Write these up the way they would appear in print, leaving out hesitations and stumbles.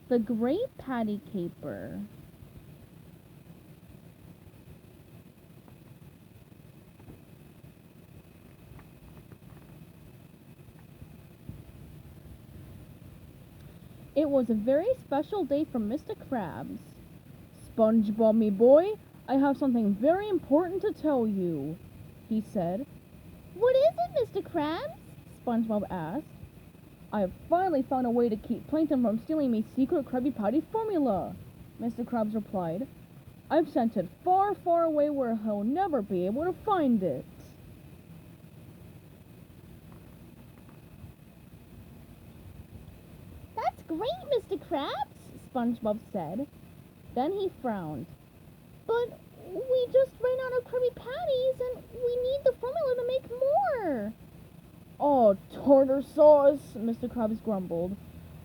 The Great Patty Caper. It was a very special day for Mr. Krabs. SpongeBob, me boy, I have something very important to tell you, he said. What is it, Mr. Krabs? SpongeBob asked. I have finally found a way to keep Plankton from stealing me secret Krabby Patty formula, Mr. Krabs replied. I've sent it far, far away where he'll never be able to find it. That's great, Mr. Krabs, SpongeBob said. Then he frowned. But we just ran out of Krabby Patties and we need the formula to make more. Oh, tartar sauce, Mr. Krabs grumbled.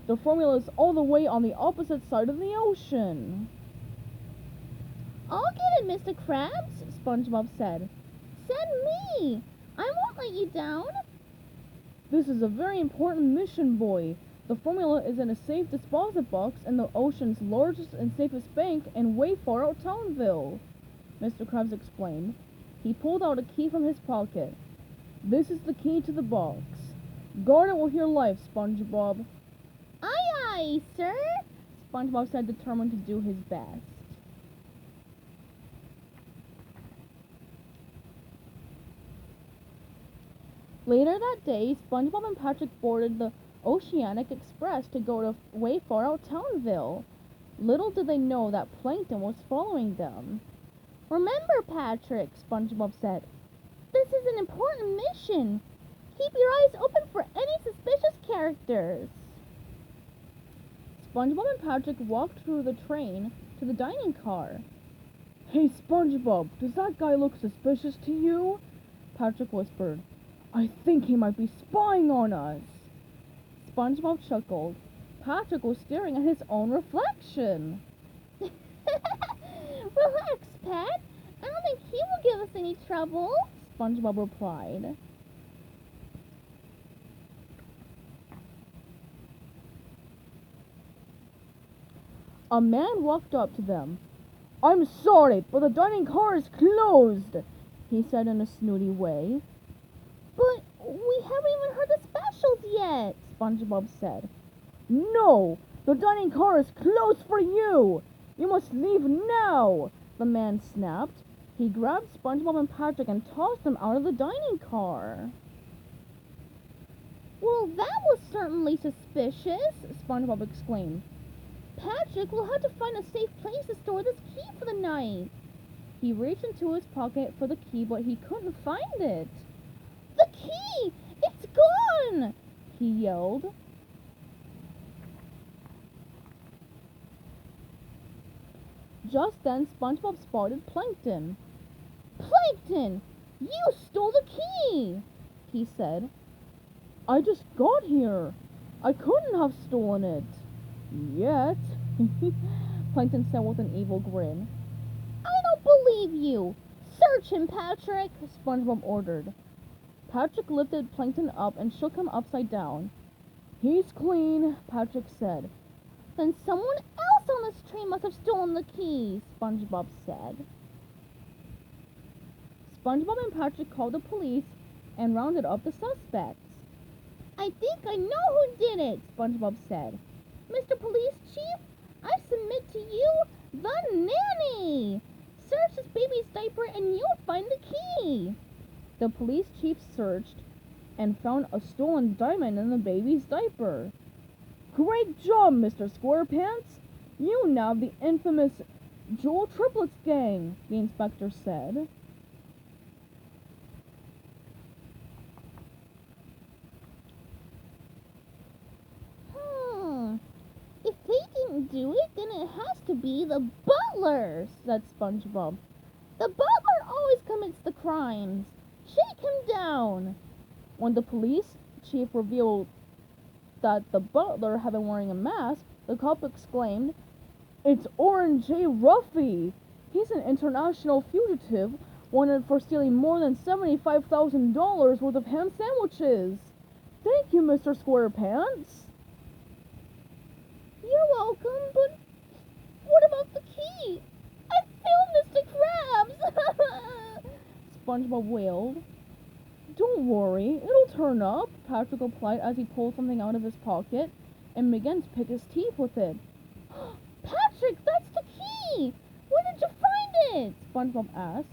The formula is all the way on the opposite side of the ocean. I'll get it, Mr. Krabs, SpongeBob said. Send me! I won't let you down. This is a very important mission, boy. The formula is in a safe deposit box in the ocean's largest and safest bank in way far out Townville, Mr. Krabs explained. He pulled out a key from his pocket. This is the key to the box. Guard it with your life, SpongeBob. Aye, aye, sir, SpongeBob said, determined to do his best. Later that day, SpongeBob and Patrick boarded the Oceanic Express to go to way far out Townville. Little did they know that Plankton was following them. Remember, Patrick, SpongeBob said, this is an important mission. Keep your eyes open for any suspicious characters. SpongeBob and Patrick walked through the train to the dining car. Hey, SpongeBob, does that guy look suspicious to you? Patrick whispered. I think he might be spying on us. SpongeBob chuckled. Patrick was staring at his own reflection. Relax, Pat. I don't think he will give us any trouble, SpongeBob replied. A man walked up to them. I'm sorry, but the dining car is closed, he said in a snooty way. But we haven't even heard the specials yet, SpongeBob said. No, the dining car is closed for you. You must leave now, the man snapped. He grabbed SpongeBob and Patrick and tossed them out of the dining car. Well, that was certainly suspicious, SpongeBob exclaimed. Patrick will have to find a safe place to store this key for the night. He reached into his pocket for the key, but he couldn't find it. The key! It's gone! He yelled. Just then, SpongeBob spotted Plankton. Plankton! You stole the key! He said. I just got here. I couldn't have stolen it. Yet, Plankton said with an evil grin. I don't believe you. Search him, Patrick, SpongeBob ordered. Patrick lifted Plankton up and shook him upside down. He's clean, Patrick said. Then someone else on this train must have stolen the key, SpongeBob said. SpongeBob and Patrick called the police and rounded up the suspects. I think I know who did it, SpongeBob said. Mr. Police Chief, I submit to you the nanny. Search this baby's diaper and you'll find the key. The police chief searched and found a stolen diamond in the baby's diaper. Great job, Mr. Squarepants! You nabbed the infamous Jewel Triplets gang, the inspector said. If they didn't do it, then it has to be the butler, said SpongeBob. The butler always commits the crimes. Shake him down. When the police chief revealed that the butler had been wearing a mask, the cop exclaimed, It's Orange J. Ruffy! He's an international fugitive wanted for stealing more than $75,000 worth of ham sandwiches. Thank you, Mr. Squarepants. You're welcome, SpongeBob wailed. Don't worry, it'll turn up, Patrick replied as he pulled something out of his pocket and began to pick his teeth with it. Patrick, that's the key! Where did you find it? SpongeBob asked.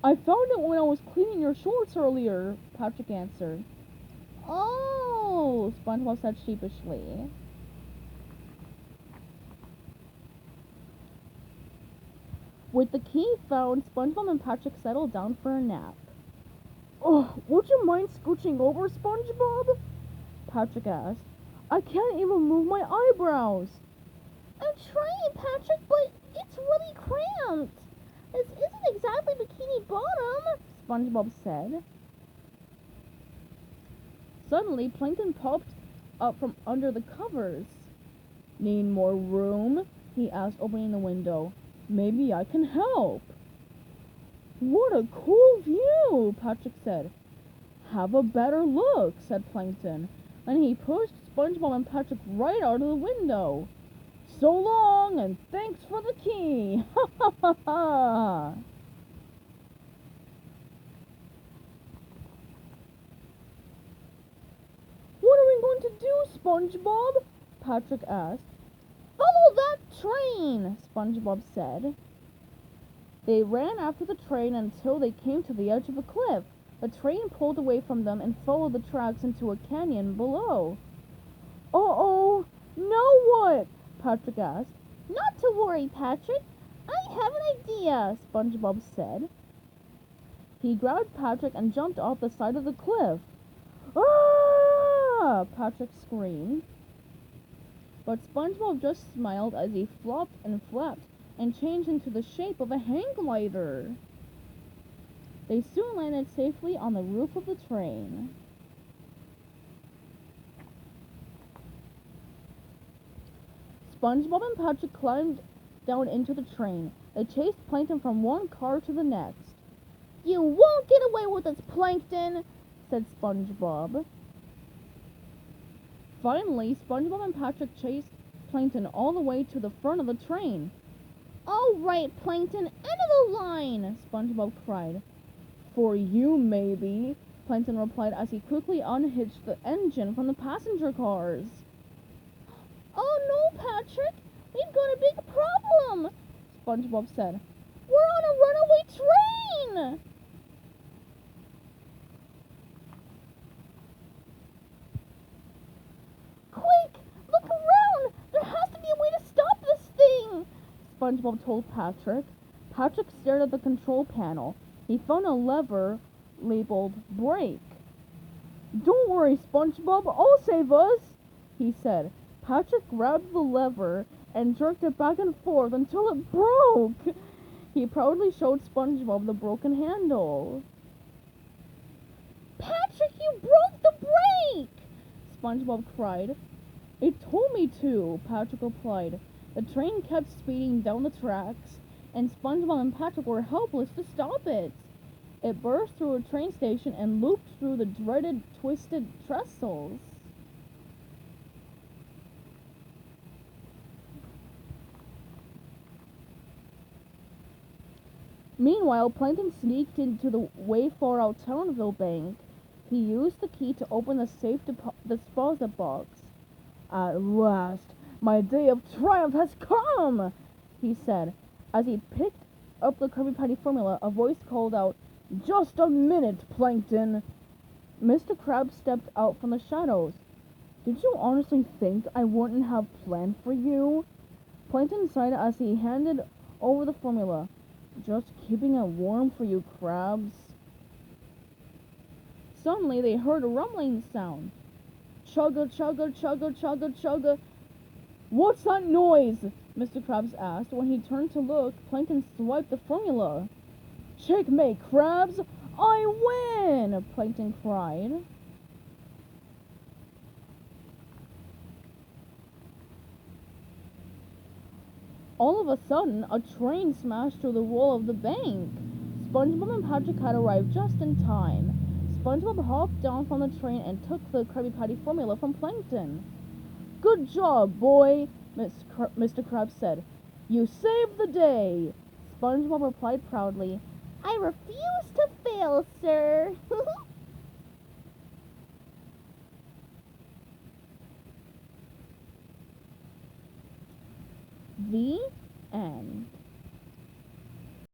I found it when I was cleaning your shorts earlier, Patrick answered. Oh, SpongeBob said sheepishly. With the key found, SpongeBob and Patrick settled down for a nap. Oh, would you mind scooching over, SpongeBob? Patrick asked. I can't even move my eyebrows. I'm trying, Patrick, but it's really cramped. This isn't exactly Bikini Bottom, SpongeBob said. Suddenly, Plankton popped up from under the covers. Need more room? He asked, opening the window. Maybe I can help. What a cool view, Patrick said. Have a better look, said Plankton. And he pushed SpongeBob and Patrick right out of the window. So long, and thanks for the key. Ha ha ha ha. What are we going to do, SpongeBob? Patrick asked. Follow that train, SpongeBob said. They ran after the train until they came to the edge of a cliff. The train pulled away from them and followed the tracks into a canyon below. Uh-oh, now what? Patrick asked. Not to worry, Patrick. I have an idea, SpongeBob said. He grabbed Patrick and jumped off the side of the cliff. Ah! Patrick screamed. But SpongeBob just smiled as he flopped and flapped and changed into the shape of a hang glider. They soon landed safely on the roof of the train. SpongeBob and Patrick climbed down into the train. They chased Plankton from one car to the next. You won't get away with this, Plankton, said SpongeBob. Finally, SpongeBob and Patrick chased Plankton all the way to the front of the train. All right, Plankton, end of the line, SpongeBob cried. For you, maybe, Plankton replied as he quickly unhitched the engine from the passenger cars. Oh no, Patrick, we've got a big problem, SpongeBob said. We're on a runaway train! Quick, look around! There has to be a way to stop this thing, SpongeBob told Patrick. Patrick stared at the control panel. He found a lever labeled brake. Don't worry, SpongeBob, I'll save us, he said. Patrick grabbed the lever and jerked it back and forth until it broke. He proudly showed SpongeBob the broken handle. Patrick, you broke the brake! SpongeBob cried. It told me to, Patrick replied. The train kept speeding down the tracks, and SpongeBob and Patrick were helpless to stop it. It burst through a train station and looped through the dreaded twisted trestles. Meanwhile, Plankton sneaked into the way far out Townville bank. He used the key to open the safe deposit box. At last, my day of triumph has come, he said. As he picked up the Krabby Patty formula, a voice called out, Just a minute, Plankton. Mr. Krabs stepped out from the shadows. Did you honestly think I wouldn't have planned for you? Plankton sighed as he handed over the formula. Just keeping it warm for you, Krabs. Suddenly they heard a rumbling sound. Chugga, chugga, chugga, chugga, chugga. What's that noise? Mr. Krabs asked. When he turned to look, Plankton swiped the formula. Checkmate, Krabs! I win! Plankton cried. All of a sudden, a train smashed through the wall of the bank. SpongeBob and Patrick had arrived just in time. SpongeBob hopped down from the train and took the Krabby Patty formula from Plankton. Good job, boy, Mr. Krabs said. You saved the day. SpongeBob replied proudly. I refuse to fail, sir. The end.